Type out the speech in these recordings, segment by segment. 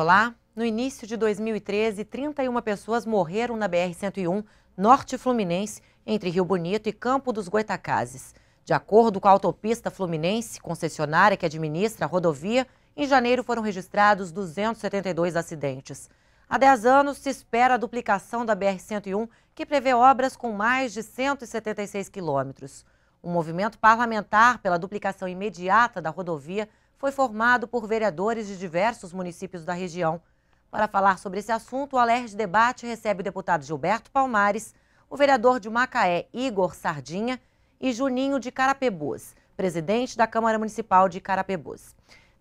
Olá, no início de 2013, 31 pessoas morreram na BR-101, norte fluminense, entre Rio Bonito e Campo dos Goytacazes. De acordo com a Autopista Fluminense, concessionária que administra a rodovia, em janeiro foram registrados 272 acidentes. Há 10 anos se espera a duplicação da BR-101, que prevê obras com mais de 176 quilômetros. Um movimento parlamentar pela duplicação imediata da rodovia foi formado por vereadores de diversos municípios da região. Para falar sobre esse assunto, o Alerj Debate recebe o deputado Gilberto Palmares, o vereador de Macaé, Igor Sardinha, e Juninho de Carapebus, presidente da Câmara Municipal de Carapebus.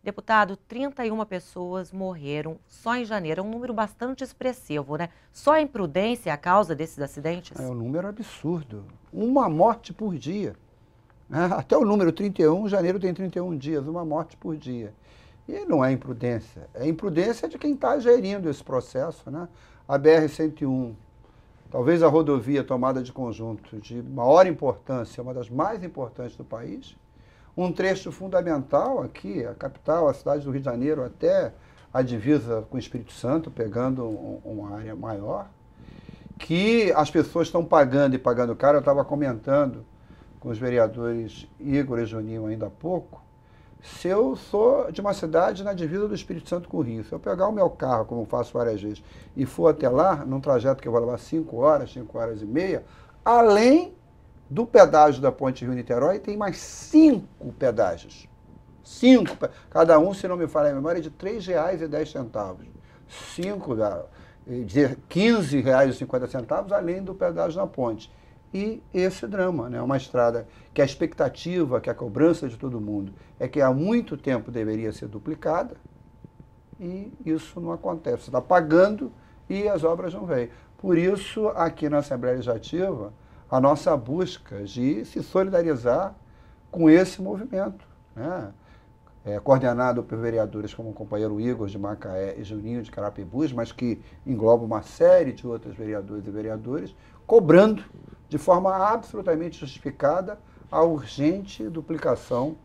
Deputado, 31 pessoas morreram só em janeiro, é um número bastante expressivo, né? Só a imprudência é a causa desses acidentes? É um número absurdo. Uma morte por dia. Até o número 31, janeiro tem 31 dias, uma morte por dia. E não é imprudência, é imprudência de quem está gerindo esse processo, né? A BR-101, talvez a rodovia tomada de conjunto de maior importância, uma das mais importantes do país, um trecho fundamental aqui, a capital, a cidade do Rio de Janeiro, até a divisa com o Espírito Santo, pegando uma área maior, que as pessoas estão pagando e pagando caro. Eu estava comentando com os vereadores Igor e Juninho ainda há pouco, se eu sou de uma cidade na divisa do Espírito Santo com o Rio, se eu pegar o meu carro, como faço várias vezes, e for até lá, num trajeto que eu vou levar 5 horas e meia, além do pedágio da Ponte Rio-Niterói, tem mais 5 pedágios. 5, cada um, se não me falha a memória, é de R$ 3,10. 5, de R$ 15,50, além do pedágio na ponte. E esse drama, né? Uma estrada que a expectativa, que a cobrança de todo mundo é que há muito tempo deveria ser duplicada e isso não acontece. Você está pagando e as obras não vêm. Por isso, aqui na Assembleia Legislativa, a nossa busca de se solidarizar com esse movimento, né? Coordenado por vereadores como o companheiro Igor de Macaé e Juninho de Carapebus, mas que engloba uma série de outros vereadores e vereadores, cobrando de forma absolutamente justificada a urgente duplicação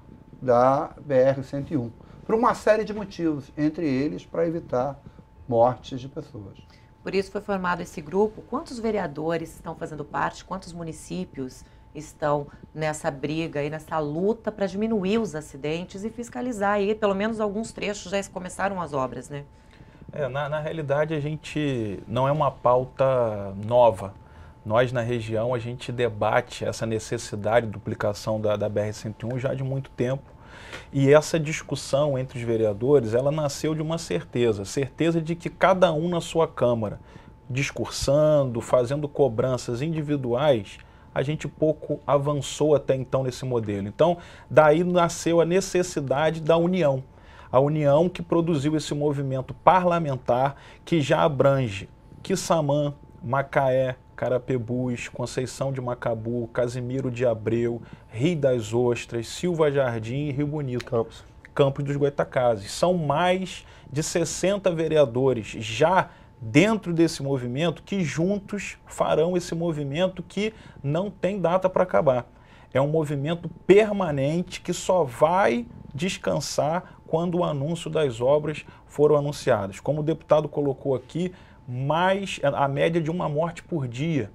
da BR-101, por uma série de motivos, entre eles para evitar mortes de pessoas. Por isso foi formado esse grupo. Quantos vereadores estão fazendo parte? Quantos municípios estão nessa briga e nessa luta para diminuir os acidentes e fiscalizar aí? Pelo menos alguns trechos já começaram as obras, né? Na realidade, a gente não é uma pauta nova. Nós, na região, a gente debate essa necessidade de duplicação da BR-101 já de muito tempo. E essa discussão entre os vereadores, ela nasceu de uma certeza de que cada um na sua Câmara, discursando, fazendo cobranças individuais, a gente pouco avançou até então nesse modelo. Então, daí nasceu a necessidade da união. A união que produziu esse movimento parlamentar que já abrange Quissamã, Macaé, Carapebus, Conceição de Macabu, Casimiro de Abreu, Rio das Ostras, Silva Jardim e Rio Bonito. Campos dos Goytacazes. São mais de 60 vereadores já dentro desse movimento que juntos farão esse movimento que não tem data para acabar. É um movimento permanente que só vai descansar quando o anúncio das obras foram anunciadas. Como o deputado colocou aqui, a média de uma morte por dia.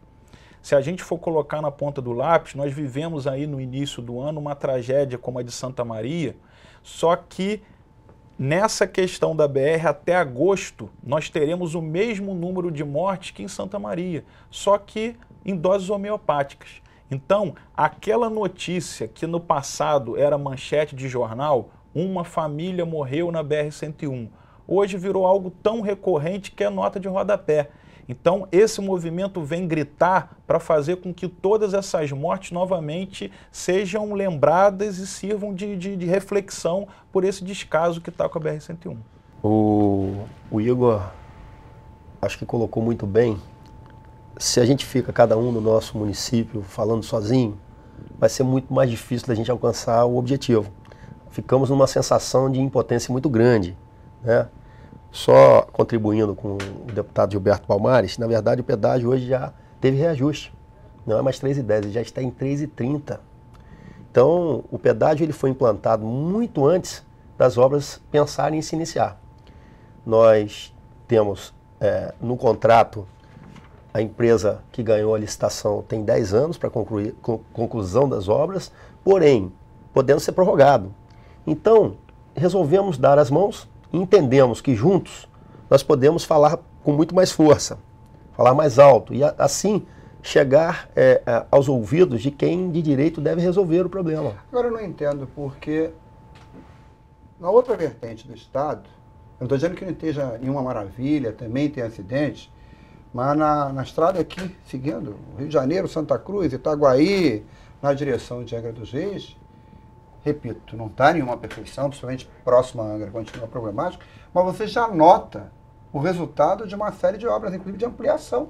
Se a gente for colocar na ponta do lápis, nós vivemos aí no início do ano uma tragédia como a de Santa Maria, só que nessa questão da BR, até agosto, nós teremos o mesmo número de mortes que em Santa Maria, só que em doses homeopáticas. Então, aquela notícia que no passado era manchete de jornal, uma família morreu na BR-101, hoje virou algo tão recorrente que é nota de rodapé. Então, esse movimento vem gritar para fazer com que todas essas mortes novamente sejam lembradas e sirvam de reflexão por esse descaso que está com a BR-101. O Igor, acho que colocou muito bem. Se a gente fica, cada um no nosso município, falando sozinho, vai ser muito mais difícil da gente alcançar o objetivo. Ficamos numa sensação de impotência muito grande, né? Só contribuindo com o deputado Gilberto Palmares, na verdade o pedágio hoje já teve reajuste. Não é mais 3,10, ele já está em 3,30. Então o pedágio ele foi implantado muito antes das obras pensarem em se iniciar. Nós temos no contrato, a empresa que ganhou a licitação tem 10 anos para concluir conclusão das obras, porém, podendo ser prorrogado. Então, resolvemos dar as mãos e entendemos que juntos nós podemos falar com muito mais força, falar mais alto e assim chegar aos ouvidos de quem de direito deve resolver o problema. Agora eu não entendo porque na outra vertente do Estado, eu não estou dizendo que não esteja nenhuma maravilha, também tem acidentes, mas na estrada aqui, seguindo Rio de Janeiro, Santa Cruz, Itaguaí, na direção de Angra dos Reis, repito, não está nenhuma perfeição, principalmente próxima a Angra, continua problemático, mas você já nota o resultado de uma série de obras, inclusive de ampliação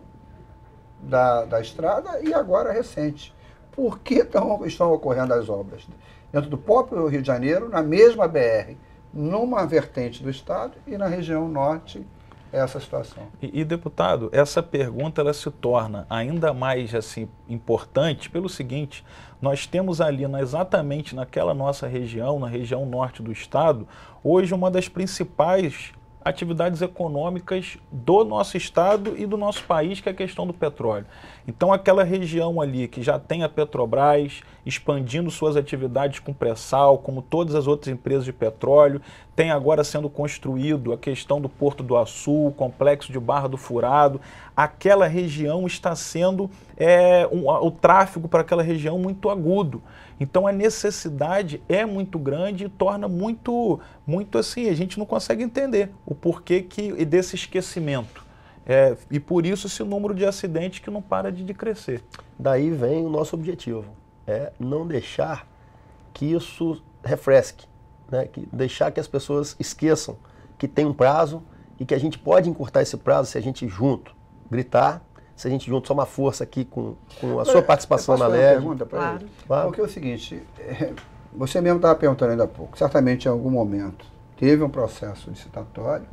da estrada e agora recente. Por que estão ocorrendo as obras? Dentro do próprio Rio de Janeiro, na mesma BR, numa vertente do estado e na região norte, essa situação. E deputado, essa pergunta ela se torna ainda mais assim, importante pelo seguinte: nós temos ali exatamente naquela nossa região, na região norte do estado, hoje uma das principais atividades econômicas do nosso estado e do nosso país, que é a questão do petróleo. Então aquela região ali que já tem a Petrobras expandindo suas atividades com pré-sal, como todas as outras empresas de petróleo, tem agora sendo construído a questão do Porto do Açu, o complexo de Barra do Furado, aquela região está sendo, o tráfego para aquela região muito agudo. Então a necessidade é muito grande e torna muito assim, a gente não consegue entender o porquê desse esquecimento. E por isso esse número de acidentes que não para de crescer. Daí vem o nosso objetivo, não deixar que isso refresque, né? Deixar que as pessoas esqueçam que tem um prazo e que a gente pode encurtar esse prazo se a gente junto gritar, se a gente junto somar força aqui com a sua participação na LED. Pergunta para ele? Claro. Porque é o seguinte, você mesmo estava perguntando ainda há pouco, certamente em algum momento teve um processo licitatório,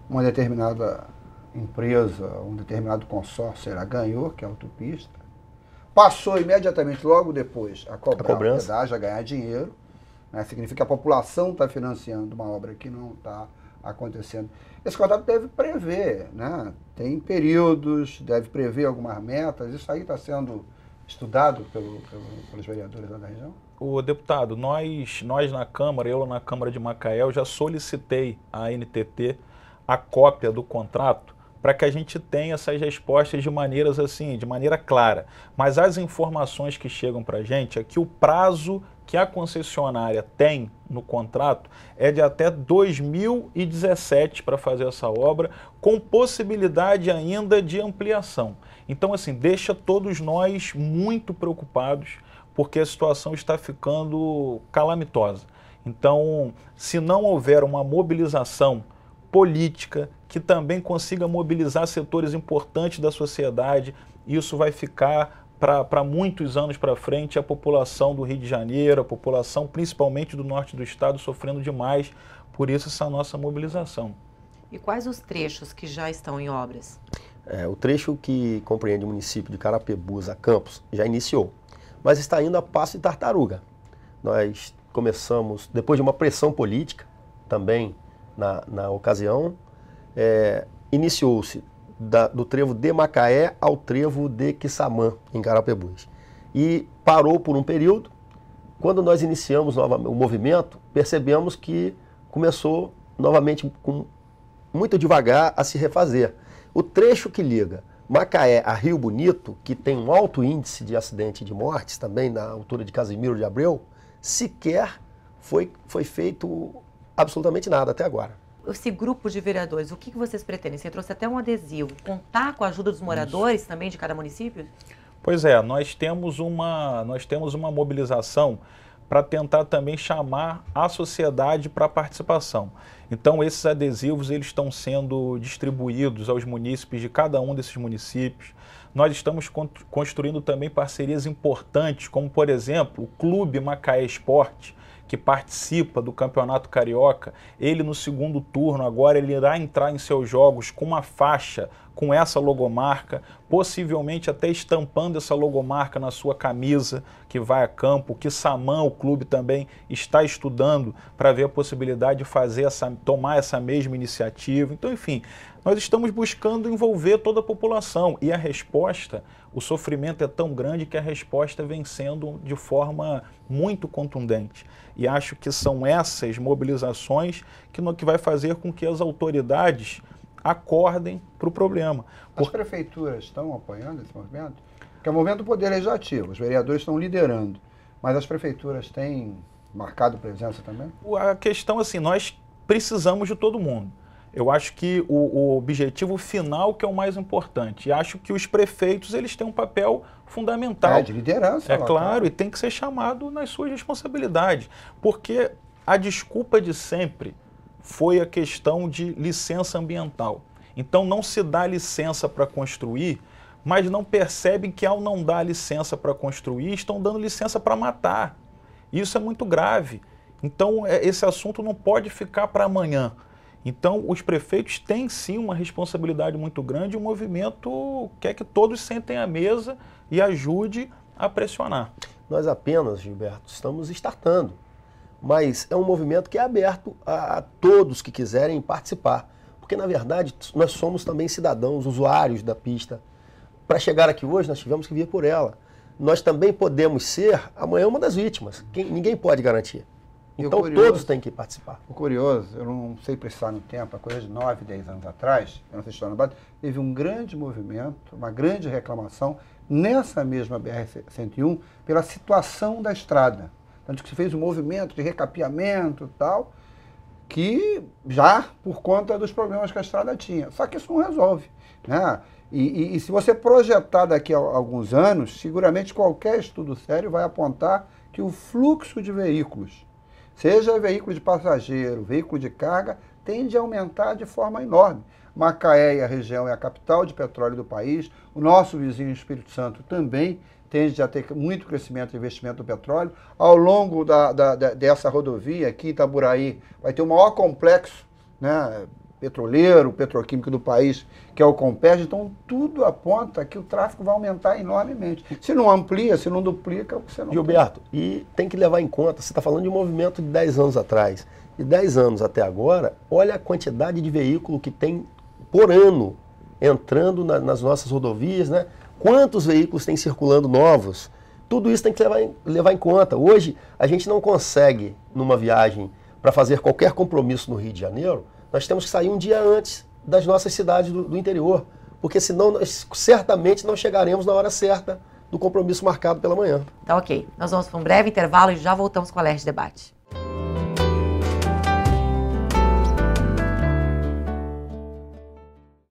uma determinada empresa, um determinado consórcio ganhou, que é a autopista, passou imediatamente, logo depois, a cobrar o pedágio, a ganhar dinheiro, né? Significa que a população está financiando uma obra que não está acontecendo. Esse contrato deve prever, né? Tem períodos, deve prever algumas metas, isso aí está sendo estudado pelos vereadores lá da região? O deputado, nós na Câmara, eu na Câmara de Macaé, eu já solicitei à NTT a cópia do contrato para que a gente tenha essas respostas de maneira clara. Mas as informações que chegam para a gente é que o prazo que a concessionária tem no contrato é de até 2017 para fazer essa obra, com possibilidade ainda de ampliação. Então, assim, deixa todos nós muito preocupados, porque a situação está ficando calamitosa. Então, se não houver uma mobilização política que também consiga mobilizar setores importantes da sociedade, isso vai ficar para muitos anos para frente, a população do Rio de Janeiro, a população principalmente do norte do estado, sofrendo demais, por isso essa nossa mobilização. E quais os trechos que já estão em obras? O trecho que compreende o município de Carapebus a Campos já iniciou, mas está indo a passo de tartaruga. Nós começamos, depois de uma pressão política, também na ocasião, iniciou-se do trevo de Macaé ao trevo de Quissamã, em Carapebus. E parou por um período. Quando nós iniciamos o movimento, percebemos que começou novamente muito devagar a se refazer. O trecho que liga Macaé a Rio Bonito, que tem um alto índice de acidente e de mortes, também na altura de Casimiro de Abreu, sequer foi feito absolutamente nada até agora. Esse grupo de vereadores, o que vocês pretendem? Você trouxe até um adesivo. Contar com a ajuda dos moradores também de cada município? Pois é, nós temos uma mobilização para tentar também chamar a sociedade para a participação. Então esses adesivos eles estão sendo distribuídos aos munícipes de cada um desses municípios. Nós estamos construindo também parcerias importantes, como por exemplo o Clube Macaé Esporte, que participa do Campeonato Carioca, ele no segundo turno agora ele irá entrar em seus jogos com uma faixa com essa logomarca, possivelmente até estampando essa logomarca na sua camisa que vai a campo, que Samam, o clube também está estudando para ver a possibilidade de fazer tomar essa mesma iniciativa. Então, enfim, nós estamos buscando envolver toda a população e a resposta, o sofrimento é tão grande que a resposta vem sendo de forma muito contundente. E acho que são essas mobilizações que vai fazer com que as autoridades acordem para o problema. As prefeituras estão apoiando esse movimento? Porque é o movimento do Poder Legislativo, os vereadores estão liderando, mas as prefeituras têm marcado presença também? A questão, assim, nós precisamos de todo mundo. Eu acho que o objetivo final que é o mais importante. E acho que os prefeitos eles têm um papel fundamental. De liderança. É claro, e tem que ser chamado nas suas responsabilidades. Porque a desculpa de sempre foi a questão de licença ambiental. Então não se dá licença para construir, mas não percebem que ao não dar licença para construir, estão dando licença para matar. Isso é muito grave. Então esse assunto não pode ficar para amanhã. Então os prefeitos têm sim uma responsabilidade muito grande, o movimento quer que todos sentem à mesa e ajude a pressionar. Nós apenas, Gilberto, estamos startando. Mas é um movimento que é aberto a todos que quiserem participar. Porque, na verdade, nós somos também cidadãos, usuários da pista. Para chegar aqui hoje, nós tivemos que vir por ela. Nós também podemos ser, amanhã, uma das vítimas. Ninguém pode garantir. Então, todos têm que participar. O curioso, eu não sei precisar no tempo, a coisa de 9, 10 anos atrás, nessa história na base, teve um grande movimento, uma grande reclamação nessa mesma BR-101 pela situação da estrada. Tanto que se fez um movimento de recapeamento e tal, que já por conta dos problemas que a estrada tinha. Só que isso não resolve, né? E se você projetar daqui a alguns anos, seguramente qualquer estudo sério vai apontar que o fluxo de veículos, seja veículo de passageiro, veículo de carga, tende a aumentar de forma enorme. Macaé e a região é a capital de petróleo do país, o nosso vizinho Espírito Santo também tende a ter muito crescimento e investimento do petróleo. Ao longo dessa rodovia aqui, Itaburaí, vai ter o maior complexo, né, petroleiro, petroquímico do país, que é o Compes. Então, tudo aponta que o tráfego vai aumentar enormemente. Se não amplia, se não duplica, você não... Gilberto, e tem que levar em conta, você está falando de um movimento de 10 anos atrás. De 10 anos até agora, olha a quantidade de veículo que tem por ano entrando nas nossas rodovias, né? Quantos veículos tem circulando novos? Tudo isso tem que levar em conta. Hoje, a gente não consegue, numa viagem, para fazer qualquer compromisso no Rio de Janeiro, nós temos que sair um dia antes das nossas cidades do interior, porque senão nós certamente não chegaremos na hora certa do compromisso marcado pela manhã. Tá ok. Nós vamos para um breve intervalo e já voltamos com o Alerj Debate.